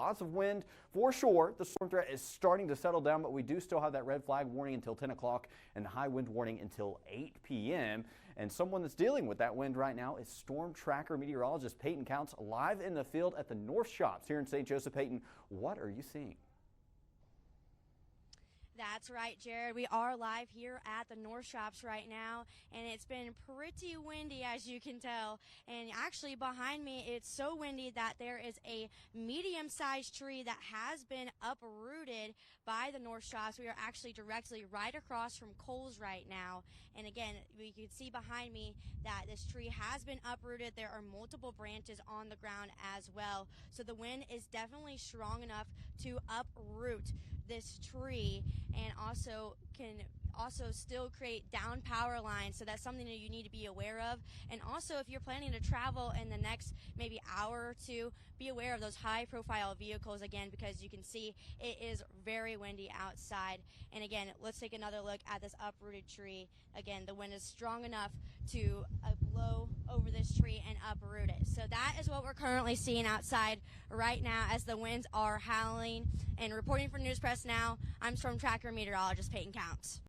lots of wind for sure. The storm threat is starting to settle down, but we do still have that red flag warning until 10 o'clock and the high wind warning until 8 p.m. And someone that's dealing with that wind right now is storm tracker meteorologist Payton Counts, live in the field at the North Shops here in St. Joseph. Payton, what are you seeing? That's right, Jared. We are live here at the North Shops right now, and it's been pretty windy, as you can tell. And actually, behind me, it's so windy that there is a medium-sized tree that has been uprooted by the North Shops. We are actually directly right across from Kohl's right now. And again, we can see behind me that this tree has been uprooted. There are multiple branches on the ground as well. So the wind is definitely strong enough to uproot this tree, and also can still create down power lines. So that's something that you need to be aware of. And also, if you're planning to travel in the next maybe hour or two, be aware of those high profile vehicles again, because you can see it is very windy outside. And again, let's take another look at this uprooted tree. Again, the wind is strong enough to blow over this tree and uproot it. So that is what we're currently seeing outside right now as the winds are howling. And reporting for News Press Now, I'm Storm Tracker Meteorologist Payton Counts.